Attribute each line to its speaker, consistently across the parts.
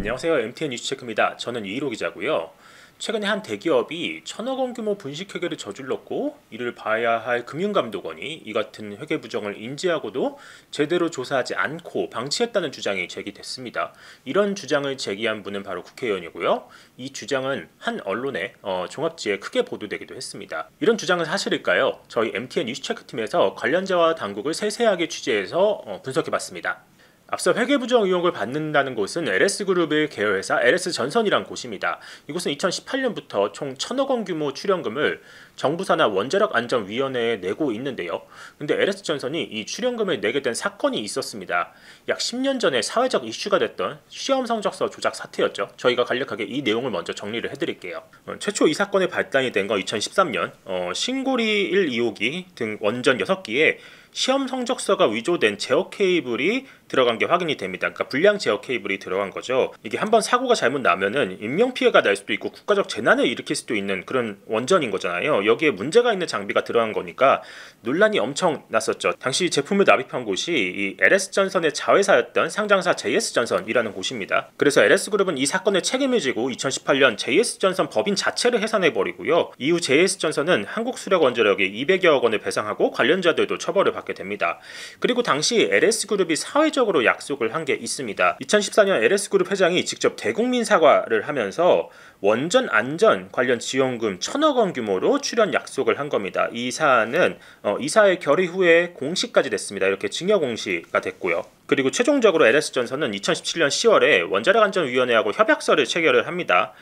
Speaker 1: 안녕하세요. MTN 뉴스체크입니다. 저는 이일호 기자고요. 최근에 한 대기업이 1,000억 원 규모 분식회계를 저질렀고 이를 봐야 할 금융감독원이 이 같은 회계 부정을 인지하고도 제대로 조사하지 않고 방치했다는 주장이 제기됐습니다. 이런 주장을 제기한 분은 바로 국회의원이고요. 이 주장은 한 언론의 종합지에 크게 보도되기도 했습니다. 이런 주장은 사실일까요? 저희 MTN 뉴스체크팀에서 관련자와 당국을 세세하게 취재해서 분석해봤습니다. 앞서 회계부정 의혹을 받는다는 곳은 LS그룹의 계열회사 LS전선이란 곳입니다. 이곳은 2018년부터 총 1,000억 원 규모 출연금을 정부사나 원자력안전위원회에 내고 있는데요. 근데 LS전선이 이 출연금을 내게 된 사건이 있었습니다. 약 10년 전에 사회적 이슈가 됐던 시험 성적서 조작 사태였죠. 저희가 간략하게 이 내용을 먼저 정리를 해드릴게요. 최초 이 사건의 발단이 된 건 2013년 신고리 1, 2호기 등 원전 6기에 시험 성적서가 위조된 제어 케이블이 들어간 게 확인이 됩니다. 그러니까 불량 제어 케이블이 들어간 거죠. 이게 한번 사고가 잘못 나면은 인명피해가 날 수도 있고 국가적 재난을 일으킬 수도 있는 그런 원전인 거잖아요. 여기에 문제가 있는 장비가 들어간 거니까 논란이 엄청 났었죠. 당시 제품을 납입한 곳이 이 LS전선의 자회사였던 상장사 JS전선이라는 곳입니다. 그래서 LS그룹은 이 사건의 책임을 지고 2018년 JS전선 법인 자체를 해산해버리고요. 이후 JS전선은 한국수력원자력에 200여억 원을 배상하고 관련자들도 처벌을 받게 됩니다. 그리고 당시 LS그룹이 사회적으로 약속을 한 게 있습니다. 2014년 LS그룹 회장이 직접 대국민 사과를 하면서 원전 안전 관련 지원금 1,000억 원 규모로 출연 약속을 한 겁니다. 이 사안은 이사회 결의 후에 공시까지 됐습니다. 이렇게 증여 공시가 됐고요. 그리고 최종적으로 LS전선은 2017년 10월에 원자력안전위원회하고 협약서를 체결을 합니다.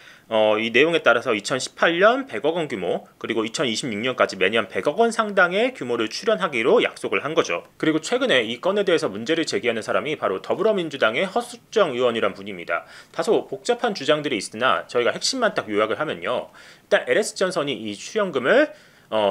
Speaker 1: 이 내용에 따라서 2018년 100억 원 규모 그리고 2026년까지 매년 100억 원 상당의 규모를 출연하기로 약속을 한 거죠. 그리고 최근에 이 건에 대해서 문제를 제기하는 사람이 바로 더불어민주당의 허수정 의원이란 분입니다. 다소 복잡한 주장들이 있으나 저희가 핵심만 딱 요약을 하면요. 일단 LS전선이 이 출연금을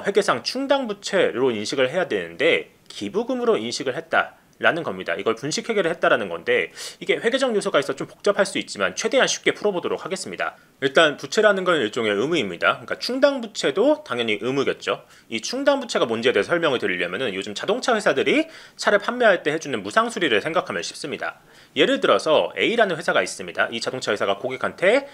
Speaker 1: 회계상 충당부채로 인식을 해야 되는데 기부금으로 인식을 했다. 라는 겁니다. 이걸 분식회계를 했다라는 건데 이게 회계적 요소가 있어 좀 복잡할 수 있지만 최대한 쉽게 풀어보도록 하겠습니다. 일단 부채라는 건 일종의 의무입니다. 그러니까 충당부채도 당연히 의무겠죠. 이 충당부채가 뭔지에 대해서 설명을 드리려면 요즘 자동차 회사들이 차를 판매할 때 해주는 무상수리를 생각하면 쉽습니다. 예를 들어서 A라는 회사가 있습니다. 이 자동차 회사가 고객한테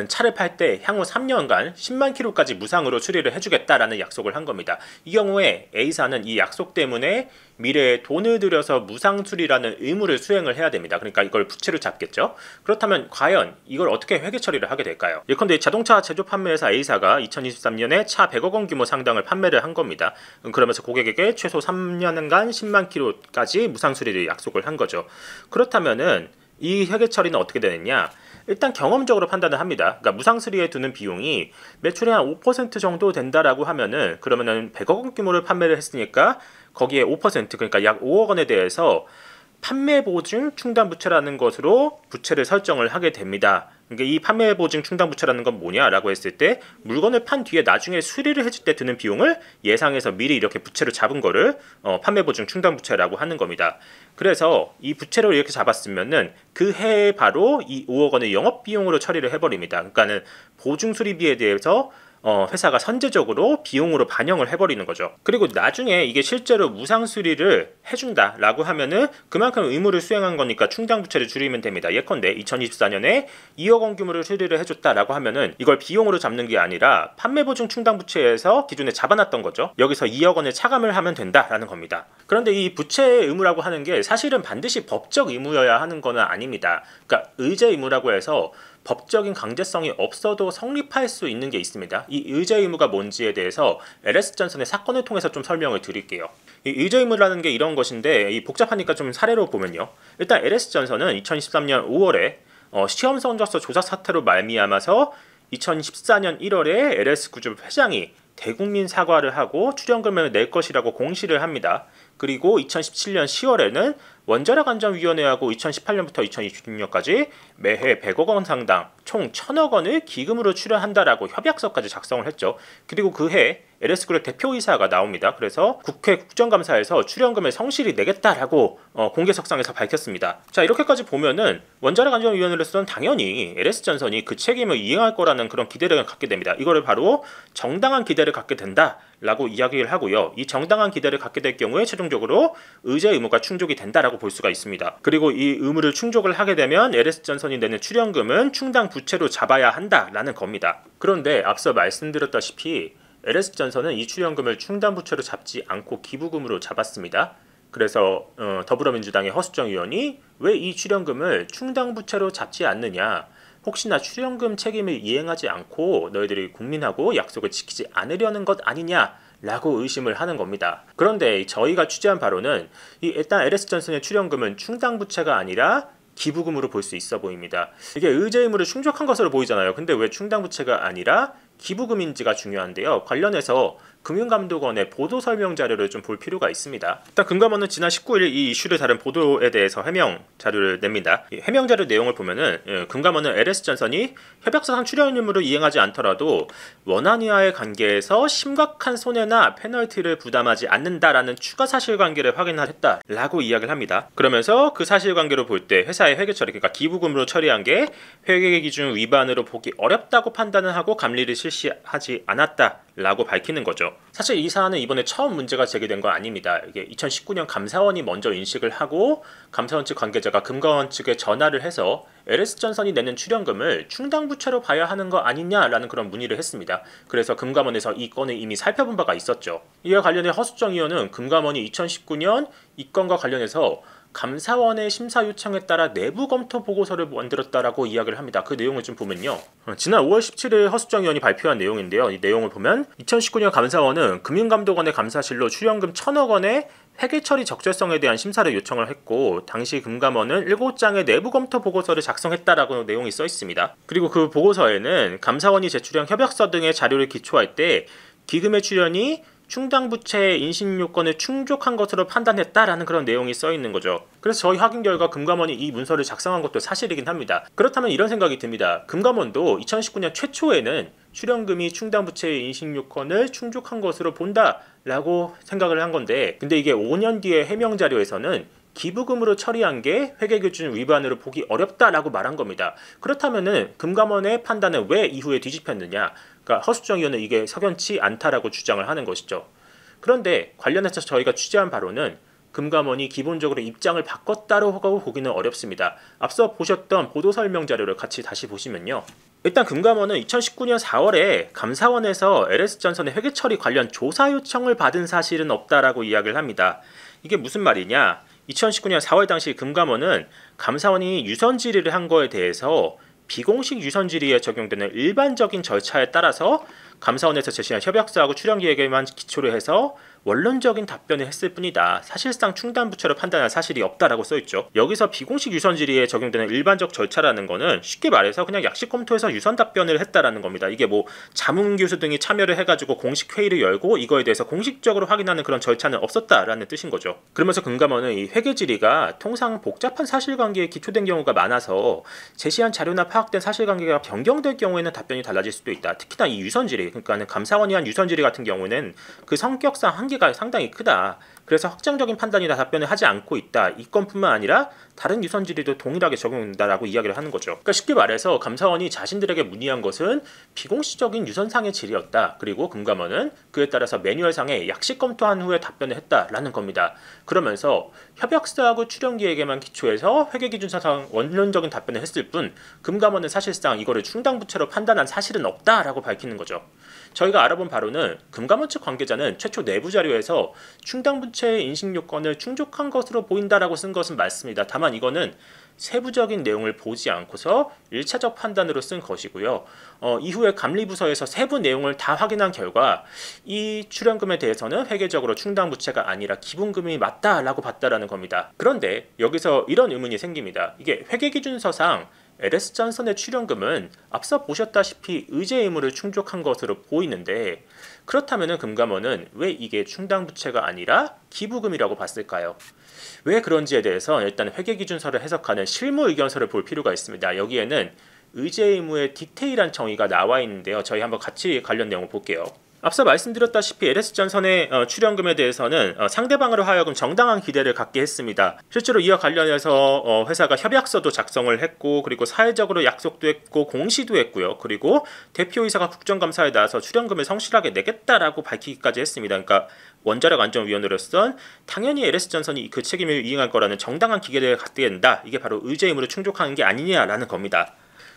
Speaker 1: 차를 팔 때 향후 3년간 10만 킬로까지 무상으로 수리를 해주겠다라는 약속을 한 겁니다. 이 경우에 A사는 이 약속 때문에 미래에 돈을 들여서 무상 수리라는 의무를 수행을 해야 됩니다. 그러니까 이걸 부채로 잡겠죠. 그렇다면 과연 이걸 어떻게 회계 처리를 하게 될까요? 예컨대 자동차 제조 판매회사 A사가 2023년에 차 100억 원 규모 상당을 판매를 한 겁니다. 그러면서 고객에게 최소 3년간 10만 킬로까지 무상 수리를 약속을 한 거죠. 그렇다면은 이 회계 처리는 어떻게 되느냐? 일단 경험적으로 판단을 합니다. 그러니까 무상수리에 드는 비용이 매출의 한 5% 정도 된다라고 하면은 그러면은 100억 원 규모를 판매를 했으니까 거기에 5% 그러니까 약 5억 원에 대해서 판매보증 충당부채라는 것으로 부채를 설정을 하게 됩니다. 그러니까 이 판매보증 충당부채라는 건 뭐냐라고 했을 때 물건을 판 뒤에 나중에 수리를 해줄 때 드는 비용을 예상해서 미리 이렇게 부채로 잡은 거를 판매보증 충당부채라고 하는 겁니다. 그래서 이 부채로 이렇게 잡았으면은 그 해에 바로 이 5억 원의 영업비용으로 처리를 해버립니다. 그러니까는 보증수리비에 대해서 회사가 선제적으로 비용으로 반영을 해버리는 거죠. 그리고 나중에 이게 실제로 무상수리를 해준다라고 하면은 그만큼 의무를 수행한 거니까 충당부채를 줄이면 됩니다. 예컨대 2024년에 2억 원 규모를 수리를 해줬다라고 하면은 이걸 비용으로 잡는 게 아니라 판매보증 충당부채에서 기존에 잡아놨던 거죠. 여기서 2억 원을 차감을 하면 된다라는 겁니다. 그런데 이 부채의 의무라고 하는 게 사실은 반드시 법적 의무여야 하는 거는 아닙니다. 그러니까 의제 의무라고 해서 법적인 강제성이 없어도 성립할 수 있는 게 있습니다. 이 의제 의무가 뭔지에 대해서 LS전선의 사건을 통해서 좀 설명을 드릴게요. 이 의제 의무라는 게 이런 것인데 복잡하니까 좀 사례로 보면요. 일단 LS전선은 2013년 5월에 시험 성적서 조작 사태로 말미암아서 2014년 1월에 LS그룹 회장이 대국민 사과를 하고 출연금을 낼 것이라고 공시를 합니다. 그리고 2017년 10월에는 원자력안전위원회하고 2018년부터 2026년까지 매해 100억 원 상당 총 1,000억 원을 기금으로 출연한다라고 협약서까지 작성을 했죠. 그리고 그해 LS그룹 대표이사가 나옵니다. 그래서 국회 국정감사에서 출연금을 성실히 내겠다라고 공개석상에서 밝혔습니다. 자, 이렇게까지 보면은 원자력 안전위원회로서는 당연히 LS전선이 그 책임을 이행할 거라는 그런 기대를 갖게 됩니다. 이거를 바로 정당한 기대를 갖게 된다라고 이야기를 하고요. 이 정당한 기대를 갖게 될 경우에 최종적으로 의제 의무가 충족이 된다라고 볼 수가 있습니다. 그리고 이 의무를 충족을 하게 되면 LS전선이 내는 출연금은 충당 부채로 잡아야 한다라는 겁니다. 그런데 앞서 말씀드렸다시피 LS전선은 이 출연금을 충당 부채로 잡지 않고 기부금으로 잡았습니다. 그래서 더불어민주당의 허수정 의원이 왜 이 출연금을 충당 부채로 잡지 않느냐, 혹시나 출연금 책임을 이행하지 않고 너희들이 국민하고 약속을 지키지 않으려는 것 아니냐라고 의심을 하는 겁니다. 그런데 저희가 취재한 바로는 일단 LS전선의 출연금은 충당 부채가 아니라 기부금으로 볼 수 있어 보입니다. 이게 의제 의무를 충족한 것으로 보이잖아요. 근데 왜 충당 부채가 아니라 기부금인지가 중요한데요. 관련해서 금융감독원의 보도 설명 자료를 좀 볼 필요가 있습니다. 일단 금감원은 지난 19일 이 이슈를 다룬 보도에 대해서 해명 자료를 냅니다. 이 해명 자료 내용을 보면은 금감원은 LS전선이 협약사상 출연 의무를 이행하지 않더라도 원한 이하의 관계에서 심각한 손해나 페널티를 부담하지 않는다라는 추가 사실관계를 확인했다라고 이야기를 합니다. 그러면서 그 사실관계로 볼 때 회사의 회계 처리, 그러니까 기부금으로 처리한 게 회계 기준 위반으로 보기 어렵다고 판단을 하고 감리를 실시하지 않았다라고 밝히는 거죠. 사실 이 사안은 이번에 처음 문제가 제기된 건 아닙니다. 이게 2019년 감사원이 먼저 인식을 하고 감사원 측 관계자가 금감원 측에 전화를 해서 LS전선이 내는 출연금을 충당부채로 봐야 하는 거 아니냐라는 그런 문의를 했습니다. 그래서 금감원에서 이 건을 이미 살펴본 바가 있었죠. 이와 관련해 허수정 의원은 금감원이 2019년 이 건과 관련해서 감사원의 심사 요청에 따라 내부 검토 보고서를 만들었다라고 이야기를 합니다. 그 내용을 좀 보면요. 지난 5월 17일 허수정 의원이 발표한 내용인데요. 이 내용을 보면 2019년 감사원은 금융감독원의 감사실로 출연금 1,000억 원의 회계 처리 적절성에 대한 심사를 요청을 했고 당시 금감원은 7장의 내부 검토 보고서를 작성했다라고 내용이 써 있습니다. 그리고 그 보고서에는 감사원이 제출한 협약서 등의 자료를 기초할 때 기금의 출연이 충당부채의 인식요건을 충족한 것으로 판단했다라는 그런 내용이 써 있는 거죠. 그래서 저희 확인 결과 금감원이 이 문서를 작성한 것도 사실이긴 합니다. 그렇다면 이런 생각이 듭니다. 금감원도 2019년 최초에는 출연금이 충당부채의 인식요건을 충족한 것으로 본다라고 생각을 한 건데, 근데 이게 5년 뒤의 해명 자료에서는 기부금으로 처리한 게 회계기준 위반으로 보기 어렵다라고 말한 겁니다. 그렇다면은 금감원의 판단은 왜 이후에 뒤집혔느냐? 그러니까 허수정 의원은 이게 석연치 않다라고 주장을 하는 것이죠. 그런데 관련해서 저희가 취재한 바로는 금감원이 기본적으로 입장을 바꿨다고 보기는 어렵습니다. 앞서 보셨던 보도 설명 자료를 같이 다시 보시면요. 일단 금감원은 2019년 4월에 감사원에서 LS전선의 회계 처리 관련 조사 요청을 받은 사실은 없다라고 이야기를 합니다. 이게 무슨 말이냐? 2019년 4월 당시 금감원은 감사원이 유선 질의를 한 거에 대해서 비공식 유선 질의에 적용되는 일반적인 절차에 따라서 감사원에서 제시한 협약서하고 출연기획에만 기초로 해서 원론적인 답변을 했을 뿐이다. 사실상 충당부채로 판단할 사실이 없다라고 써있죠. 여기서 비공식 유선 질의에 적용되는 일반적 절차라는 거는 쉽게 말해서 그냥 약식 검토해서 유선 답변을 했다라는 겁니다. 이게 뭐 자문 교수 등이 참여를 해가지고 공식 회의를 열고 이거에 대해서 공식적으로 확인하는 그런 절차는 없었다라는 뜻인 거죠. 그러면서 금감원은 이 회계 질의가 통상 복잡한 사실관계에 기초된 경우가 많아서 제시한 자료나 파악된 사실관계가 변경될 경우에는 답변이 달라질 수도 있다. 특히나 이 유선 질의, 그러니까 감사원이 한 유선 질의 같은 경우는 그 성격상 한계가 상당히 크다. 그래서 확정적인 판단이나 답변을 하지 않고 있다. 이 건뿐만 아니라 다른 유선 질의도 동일하게 적용된다라고 이야기를 하는 거죠. 그러니까 쉽게 말해서 감사원이 자신들에게 문의한 것은 비공식적인 유선상의 질의였다. 그리고 금감원은 그에 따라서 매뉴얼상에 약식 검토한 후에 답변을 했다라는 겁니다. 그러면서 협약서하고 출연기획에만 기초해서 회계기준사상 원론적인 답변을 했을 뿐 금감원은 사실상 이거를 충당부채로 판단한 사실은 없다라고 밝히는 거죠. 저희가 알아본 바로는 금감원 측 관계자는 최초 내부 자료에서 충당부채의 인식요건을 충족한 것으로 보인다라고 쓴 것은 맞습니다. 다만 이거는 세부적인 내용을 보지 않고서 1차적 판단으로 쓴 것이고요. 이후에 감리부서에서 세부 내용을 다 확인한 결과 이 출연금에 대해서는 회계적으로 충당부채가 아니라 기본금이 맞다라고 봤다라는 겁니다. 그런데 여기서 이런 의문이 생깁니다. 이게 회계기준서상 LS전선의 출연금은 앞서 보셨다시피 의제 의무를 충족한 것으로 보이는데, 그렇다면 금감원은 왜 이게 충당부채가 아니라 기부금이라고 봤을까요? 왜 그런지에 대해서 일단 회계기준서를 해석하는 실무 의견서를 볼 필요가 있습니다. 여기에는 의제 의무의 디테일한 정의가 나와 있는데요. 저희 한번 같이 관련 내용을 볼게요. 앞서 말씀드렸다시피 LS전선의 출연금에 대해서는 상대방으로 하여금 정당한 기대를 갖게 했습니다. 실제로 이와 관련해서 회사가 협약서도 작성을 했고, 그리고 사회적으로 약속도 했고 공시도 했고요. 그리고 대표이사가 국정감사에 나와서 출연금을 성실하게 내겠다라고 밝히기까지 했습니다. 그러니까 원자력 안전위원으로서 당연히 LS전선이 그 책임을 이행할 거라는 정당한 기대를 갖게 된다. 이게 바로 의제 의무를 충족하는 게 아니냐라는 겁니다.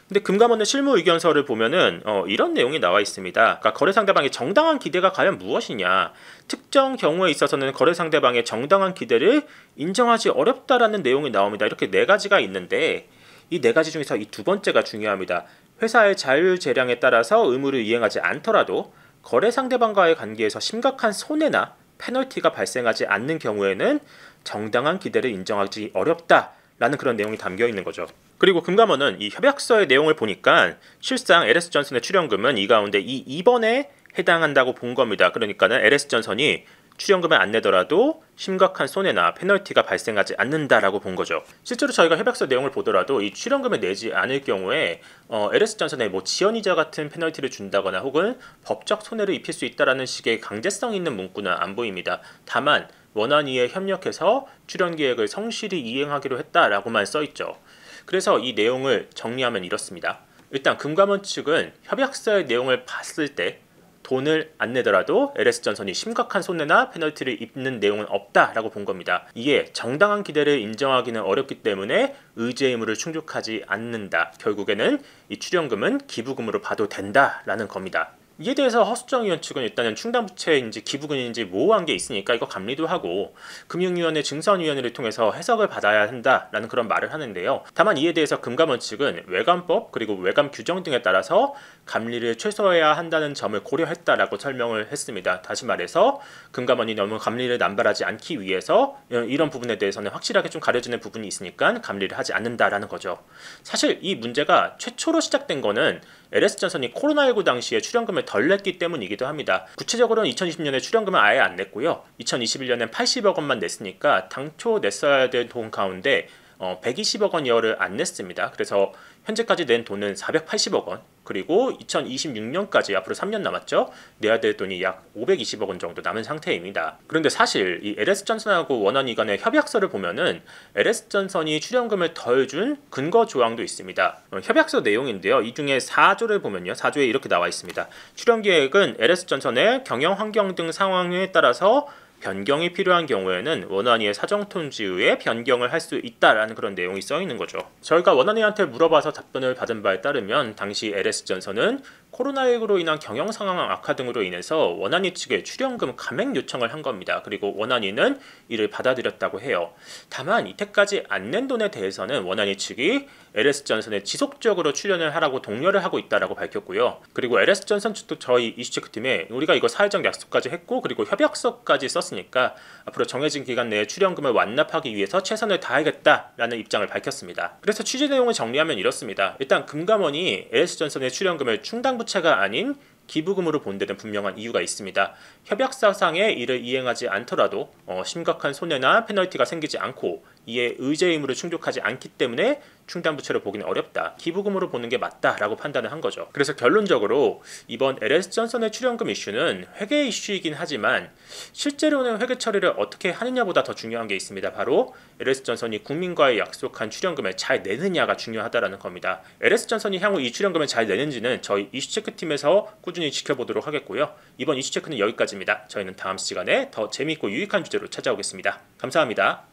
Speaker 1: 근데 금감원의 실무 의견서를 보면은 이런 내용이 나와 있습니다. 그러니까 거래 상대방의 정당한 기대가 과연 무엇이냐, 특정 경우에 있어서는 거래 상대방의 정당한 기대를 인정하지 어렵다라는 내용이 나옵니다. 이렇게 네 가지가 있는데 이 네 가지 중에서 이 두 번째가 중요합니다. 회사의 자율 재량에 따라서 의무를 이행하지 않더라도 거래 상대방과의 관계에서 심각한 손해나 페널티가 발생하지 않는 경우에는 정당한 기대를 인정하기 어렵다라는 그런 내용이 담겨 있는 거죠. 그리고 금감원은 이 협약서의 내용을 보니까 실상 LS전선의 출연금은 이 가운데 이 2번에 해당한다고 본 겁니다. 그러니까는 LS전선이 출연금을 안 내더라도 심각한 손해나 페널티가 발생하지 않는다라고 본 거죠. 실제로 저희가 협약서 내용을 보더라도 이 출연금을 내지 않을 경우에 LS전선에 뭐 지연이자 같은 페널티를 준다거나 혹은 법적 손해를 입힐 수 있다라는 식의 강제성 있는 문구는 안 보입니다. 다만 원안위에 협력해서 출연 계획을 성실히 이행하기로 했다라고만 써 있죠. 그래서 이 내용을 정리하면 이렇습니다. 일단 금감원 측은 협약서의 내용을 봤을 때 돈을 안 내더라도 LS전선이 심각한 손해나 페널티를 입는 내용은 없다라고 본 겁니다. 이에 정당한 기대를 인정하기는 어렵기 때문에 의제 의무를 충족하지 않는다. 결국에는 이 출연금은 기부금으로 봐도 된다라는 겁니다. 이에 대해서 허수정 의원 측은 일단은 충당부채인지 기부금인지 모호한 게 있으니까 이거 감리도 하고 금융위원회 증선위원회를 통해서 해석을 받아야 한다라는 그런 말을 하는데요. 다만 이에 대해서 금감원 측은 외감법 그리고 외감 규정 등에 따라서 감리를 최소화해야 한다는 점을 고려했다라고 설명을 했습니다. 다시 말해서 금감원이 너무 감리를 남발하지 않기 위해서 이런 부분에 대해서는 확실하게 좀 가려지는 부분이 있으니까 감리를 하지 않는다라는 거죠. 사실 이 문제가 최초로 시작된 거는 LS전선이 코로나19 당시에 출연금을 덜 냈기 때문이기도 합니다. 구체적으로는 2020년에 출연금을 아예 안 냈고요. 2021년엔 80억 원만 냈으니까 당초 냈어야 될 돈 가운데 120억 원 이하를 안 냈습니다. 그래서 현재까지 낸 돈은 480억 원, 그리고 2026년까지 앞으로 3년 남았죠. 내야 될 돈이 약 520억 원 정도 남은 상태입니다. 그런데 사실 이 LS전선하고 원안위 간의 협약서를 보면은 LS전선이 출연금을 덜 준 근거 조항도 있습니다. 협약서 내용인데요. 이 중에 4조를 보면요. 4조에 이렇게 나와 있습니다. 출연 계획은 LS전선의 경영 환경 등 상황에 따라서 변경이 필요한 경우에는 원안위의 사정통지에 변경을 할 수 있다라는 그런 내용이 써 있는 거죠. 저희가 원안위한테 물어봐서 답변을 받은 바에 따르면 당시 LS전선은 코로나19로 인한 경영 상황 악화 등으로 인해서 원안위 측에 출연금 감액 요청을 한 겁니다. 그리고 원안위는 이를 받아들였다고 해요. 다만 이때까지 안 낸 돈에 대해서는 원안위 측이 LS전선에 지속적으로 출연을 하라고 독려를 하고 있다라고 밝혔고요. 그리고 LS전선 측도 저희 이슈체크팀에 우리가 이거 사회적 약속까지 했고 그리고 협약서까지 썼으니까 앞으로 정해진 기간 내에 출연금을 완납하기 위해서 최선을 다하겠다라는 입장을 밝혔습니다. 그래서 취재 내용을 정리하면 이렇습니다. 일단 금감원이 LS전선의 출연금을 충당부채가 아닌 기부금으로 본 데는 분명한 이유가 있습니다. 협약사상에 이를 이행하지 않더라도 심각한 손해나 페널티가 생기지 않고 이에 의제 의무를 충족하지 않기 때문에 충당부채로 보기는 어렵다. 기부금으로 보는 게 맞다라고 판단을 한 거죠. 그래서 결론적으로 이번 LS전선의 출연금 이슈는 회계 이슈이긴 하지만 실제로는 회계 처리를 어떻게 하느냐보다 더 중요한 게 있습니다. 바로 LS전선이 국민과의 약속한 출연금을 잘 내느냐가 중요하다라는 겁니다. LS전선이 향후 이 출연금을 잘 내는지는 저희 이슈체크팀에서 꾸준히 지켜보도록 하겠고요. 이번 이슈체크는 여기까지입니다. 저희는 다음 시간에 더 재미있고 유익한 주제로 찾아오겠습니다. 감사합니다.